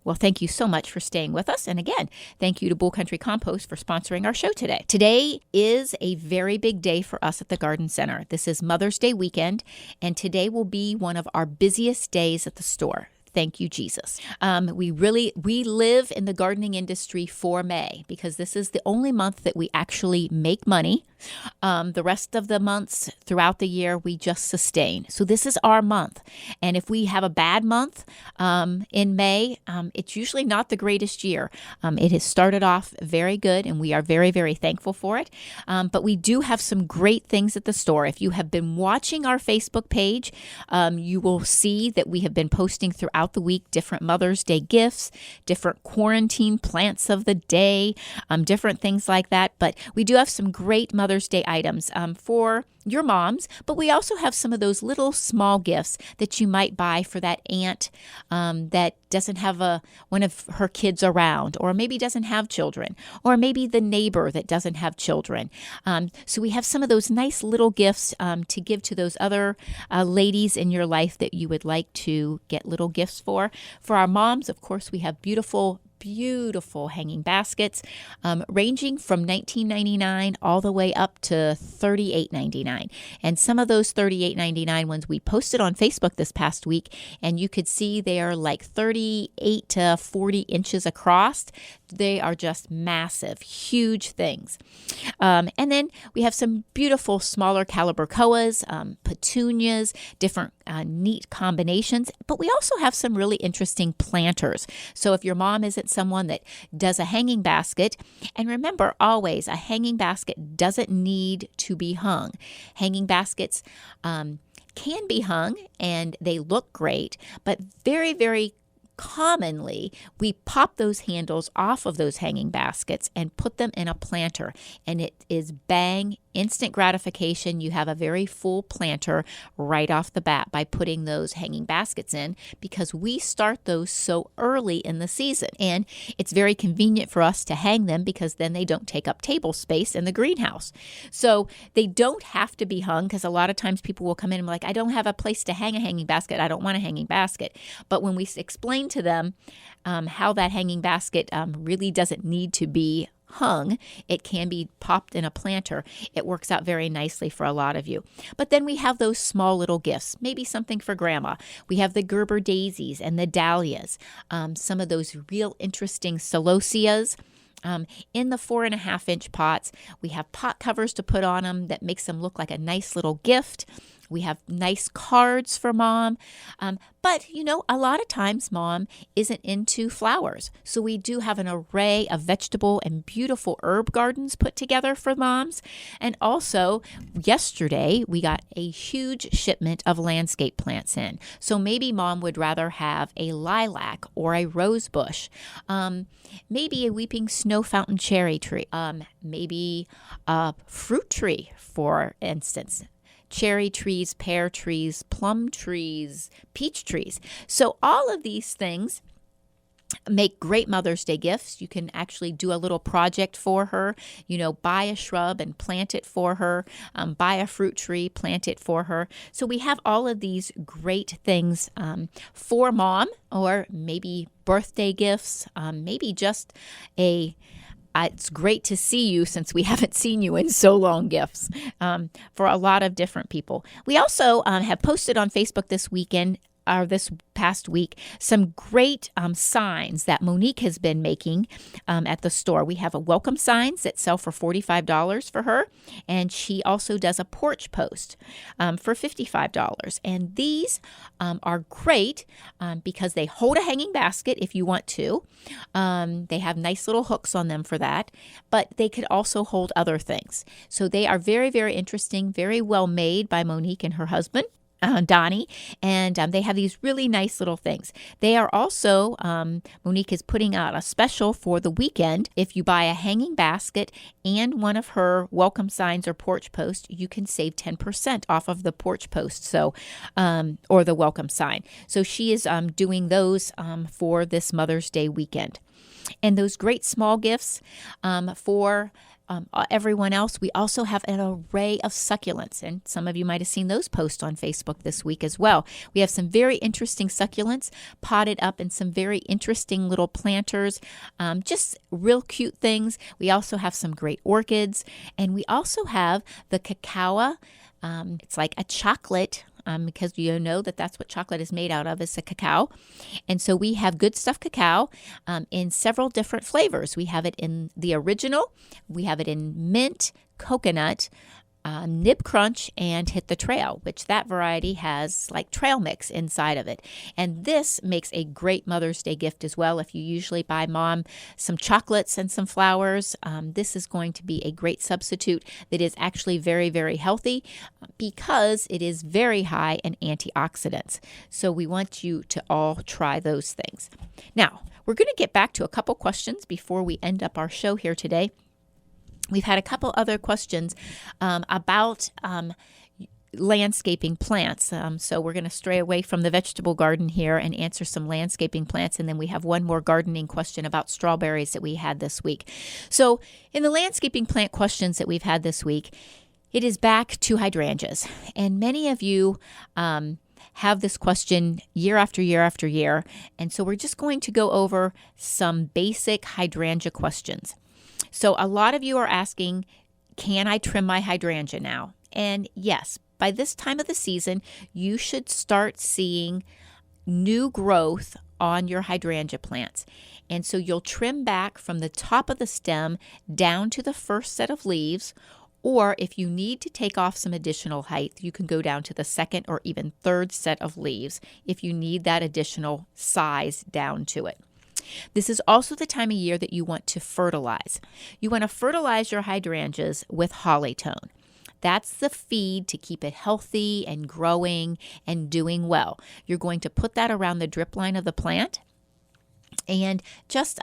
Well, thank you so much for staying with us. And again, thank you to Bull Country Compost for sponsoring our show today. Today is a very big day for us at the Garden Center. This is Mother's Day weekend, and today will be one of our busiest days at the store. Thank you, Jesus. We live in the gardening industry for May because this is the only month that we actually make money. The rest of the months throughout the year, we just sustain. So this is our month. And if we have a bad month in May, it's usually not the greatest year. It has started off very good, and we are very, very thankful for it. But we do have some great things at the store. If you have been watching our Facebook page, you will see that we have been posting throughout the week different Mother's Day gifts, different quarantine plants of the day, different things like that. But we do have some great Mother's Day items for your moms, but we also have some of those little small gifts that you might buy for that aunt that doesn't have one of her kids around, or maybe doesn't have children, or maybe the neighbor that doesn't have children. So we have some of those nice little gifts to give to those other ladies in your life that you would like to get little gifts for. For our moms, of course, we have beautiful hanging baskets ranging from $19.99 all the way up to $38.99. And some of those $38.99 ones we posted on Facebook this past week, and you could see they are like 38 to 40 inches across. They are just massive, huge things. And then we have some beautiful smaller caliber koas, petunias, different neat combinations. But we also have some really interesting planters. So if your mom isn't someone that does a hanging basket, and remember always, a hanging basket doesn't need to be hung. Hanging baskets can be hung and they look great, but very, very commonly, we pop those handles off of those hanging baskets and put them in a planter, and it is bang, instant gratification. You have a very full planter right off the bat by putting those hanging baskets in, because we start those so early in the season, and it's very convenient for us to hang them because then they don't take up table space in the greenhouse. So they don't have to be hung, because a lot of times people will come in and be like, I don't have a place to hang a hanging basket. I don't want a hanging basket. But when we explain to them how that hanging basket really doesn't need to be hung, it can be popped in a planter, it works out very nicely for a lot of you. But then we have those small little gifts, maybe something for grandma. We have the Gerber daisies and the dahlias, some of those real interesting celosias. In the 4.5-inch pots, we have pot covers to put on them that makes them look like a nice little gift. We have nice cards for mom. But, a lot of times mom isn't into flowers. So we do have an array of vegetable and beautiful herb gardens put together for moms. And also, yesterday, we got a huge shipment of landscape plants in. So maybe mom would rather have a lilac or a rose bush, maybe a weeping snow fountain cherry tree, maybe a fruit tree, for instance. Cherry trees, pear trees, plum trees, peach trees. So all of these things make great Mother's Day gifts. You can actually do a little project for her, buy a shrub and plant it for her, buy a fruit tree, plant it for her. So we have all of these great things for mom, or maybe birthday gifts, maybe just it's great to see you since we haven't seen you in so long gifts for a lot of different people. We also have posted on Facebook this past week some great signs that Monique has been making at the store. We have a welcome signs that sell for $45 for her, and she also does a porch post for $55. And these are great because they hold a hanging basket if you want to. They have nice little hooks on them for that, but they could also hold other things. So they are very, very interesting, very well made by Monique and her husband. Donnie, and they have these really nice little things. They are also, Monique is putting out a special for the weekend. If you buy a hanging basket and one of her welcome signs or porch posts, you can save 10% off of the porch post, so or the welcome sign. So she is doing those for this Mother's Day weekend. And those great small gifts for everyone else, we also have an array of succulents, and some of you might have seen those posts on Facebook this week as well. We have some very interesting succulents potted up in some very interesting little planters, just real cute things. We also have some great orchids, and we also have the cacao. It's like a chocolate, because you know that's what chocolate is made out of, is a cacao. And so we have Good Stuff cacao in several different flavors. We have it in the original, we have it in mint, coconut, Nib Crunch, and Hit the Trail, which that variety has like trail mix inside of it. And this makes a great Mother's Day gift as well. If you usually buy Mom some chocolates and some flowers, this is going to be a great substitute that is actually very, very healthy because it is very high in antioxidants. So we want you to all try those things. Now, we're going to get back to a couple questions before we end up our show here today. We've had a couple other questions about landscaping plants. So we're going to stray away from the vegetable garden here and answer some landscaping plants. And then we have one more gardening question about strawberries that we had this week. So in the landscaping plant questions that we've had this week, it is back to hydrangeas. And many of you have this question year after year after year. And so we're just going to go over some basic hydrangea questions. So a lot of you are asking, can I trim my hydrangea now? And yes, by this time of the season, you should start seeing new growth on your hydrangea plants. And so you'll trim back from the top of the stem down to the first set of leaves, or if you need to take off some additional height, you can go down to the second or even third set of leaves if you need that additional size down to it. This is also the time of year that you want to fertilize. You want to fertilize your hydrangeas with Hollytone. That's the feed to keep it healthy and growing and doing well. You're going to put that around the drip line of the plant and just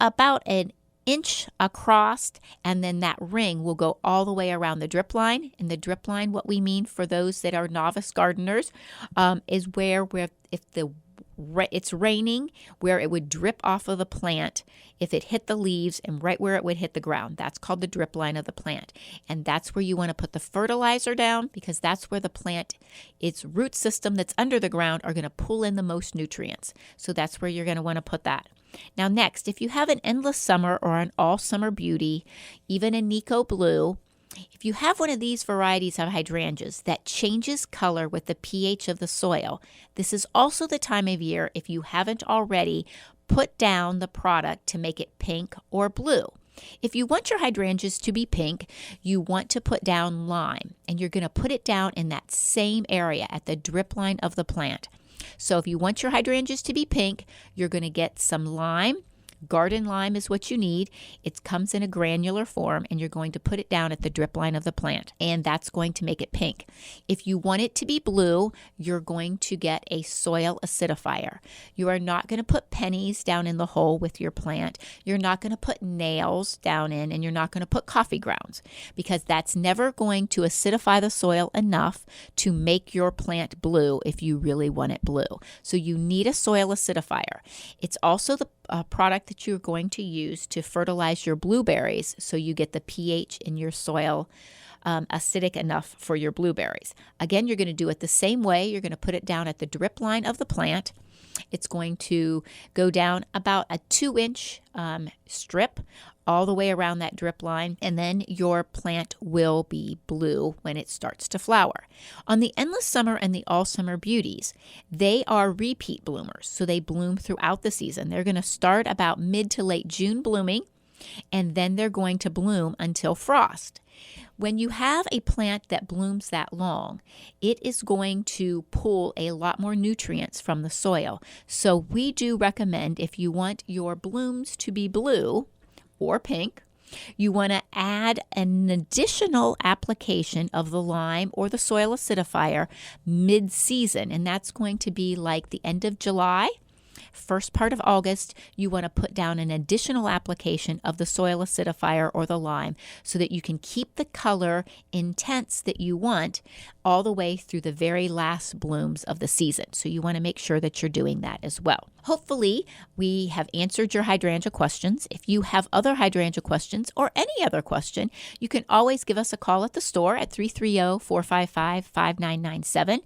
about an inch across, and then that ring will go all the way around the drip line. And the drip line, what we mean for those that are novice gardeners, is where if it's raining, where it would drip off of the plant if it hit the leaves and right where it would hit the ground. That's called the drip line of the plant. And that's where you want to put the fertilizer down, because that's where the plant, its root system that's under the ground, are going to pull in the most nutrients. So that's where you're going to want to put that. Now next, if you have an endless summer or an all summer beauty, even a Nico blue, if you have one of these varieties of hydrangeas that changes color with the pH of the soil, this is also the time of year, if you haven't already, put down the product to make it pink or blue. If you want your hydrangeas to be pink, you want to put down lime, and you're going to put it down in that same area at the drip line of the plant. So if you want your hydrangeas to be pink, you're going to get some lime. Garden lime is what you need. It comes in a granular form, and you're going to put it down at the drip line of the plant, and that's going to make it pink. If you want it to be blue, you're going to get a soil acidifier. You are not going to put pennies down in the hole with your plant. You're not going to put nails down in, and you're not going to put coffee grounds, because that's never going to acidify the soil enough to make your plant blue if you really want it blue. So you need a soil acidifier. It's also the product that you're going to use to fertilize your blueberries, so you get the pH in your soil acidic enough for your blueberries. Again, you're going to do it the same way. You're going to put it down at the drip line of the plant. It's going to go down about a 2-inch strip all the way around that drip line, and then your plant will be blue when it starts to flower. On the endless summer and the all summer beauties, they are repeat bloomers, so they bloom throughout the season. They're going to start about mid to late June blooming, and then they're going to bloom until frost. When you have a plant that blooms that long, it is going to pull a lot more nutrients from the soil. So we do recommend, if you want your blooms to be blue or pink, you want to add an additional application of the lime or the soil acidifier mid-season, and that's going to be like the end of July. First part of August, you want to put down an additional application of the soil acidifier or the lime so that you can keep the color intense that you want all the way through the very last blooms of the season. So you want to make sure that you're doing that as well. Hopefully, we have answered your hydrangea questions. If you have other hydrangea questions or any other question, you can always give us a call at the store at 330-455-5997.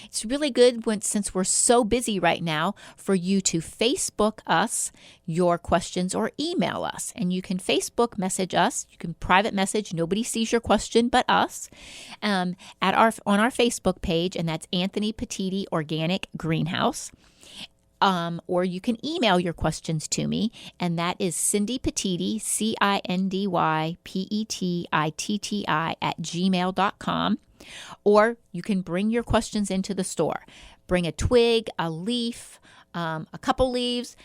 It's really good since we're so busy right now for you to Facebook us your questions or email us. And you can Facebook message us. You can private message. Nobody sees your question but us on our Facebook page, and that's Anthony Petitti Organic Greenhouse. Or you can email your questions to me, and that is Cindy Petitti, CindyPetitti @gmail.com. Or you can bring your questions into the store. Bring a twig, a leaf, a couple leaves.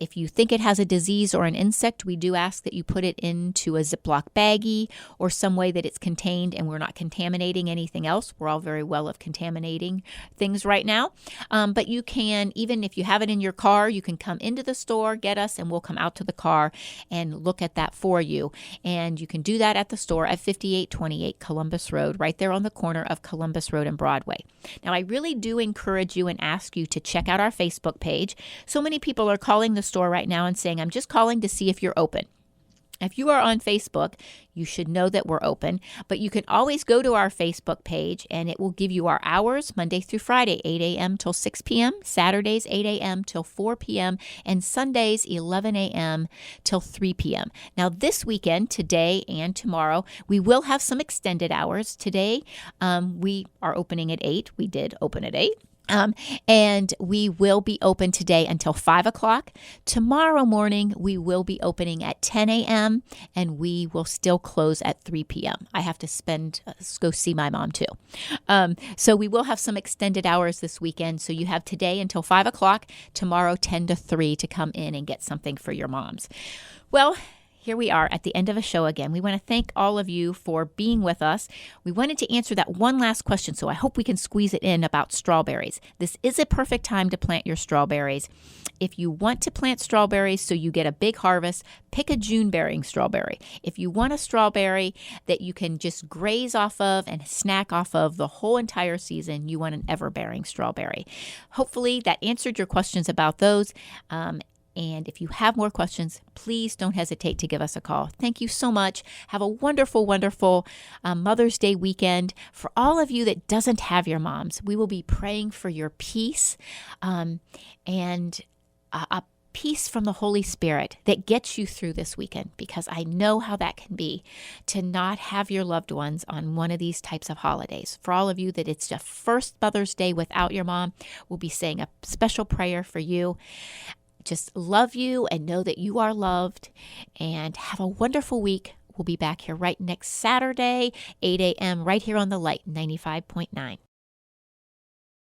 If you think it has a disease or an insect, we do ask that you put it into a Ziploc baggie or some way that it's contained and we're not contaminating anything else. We're all very well of contaminating things right now. But you can, even if you have it in your car, you can come into the store, get us, and we'll come out to the car and look at that for you. And you can do that at the store at 5828 Columbus Road, right there on the corner of Columbus Road and Broadway. Now, I really do encourage you and ask you to check out our Facebook page. So many people are calling the store right now and saying, I'm just calling to see if you're open. If you are on Facebook, you should know that we're open, but you can always go to our Facebook page and it will give you our hours Monday through Friday, 8 a.m. till 6 p.m., Saturdays, 8 a.m. till 4 p.m., and Sundays, 11 a.m. till 3 p.m. Now, this weekend, today and tomorrow, we will have some extended hours. Today, we are opening at 8. We did open at 8. And we will be open today until 5 o'clock. Tomorrow morning, we will be opening at 10 a.m. and we will still close at 3 p.m. I have to go see my mom too. So we will have some extended hours this weekend. So you have today until 5 o'clock, tomorrow 10 to 3 to come in and get something for your moms. Well, here we are at the end of a show again. We want to thank all of you for being with us. We wanted to answer that one last question, so I hope we can squeeze it in about strawberries. This is a perfect time to plant your strawberries. If you want to plant strawberries so you get a big harvest, pick a June-bearing strawberry. If you want a strawberry that you can just graze off of and snack off of the whole entire season, you want an ever-bearing strawberry. Hopefully that answered your questions about those. And if you have more questions, please don't hesitate to give us a call. Thank you so much. Have a wonderful, wonderful Mother's Day weekend. For all of you that doesn't have your moms, we will be praying for your peace and a peace from the Holy Spirit that gets you through this weekend, because I know how that can be to not have your loved ones on one of these types of holidays. For all of you that it's the first Mother's Day without your mom, we'll be saying a special prayer for you. Just love you and know that you are loved, and have a wonderful week. We'll be back here right next Saturday, 8 a.m. right here on The Light, 95.9.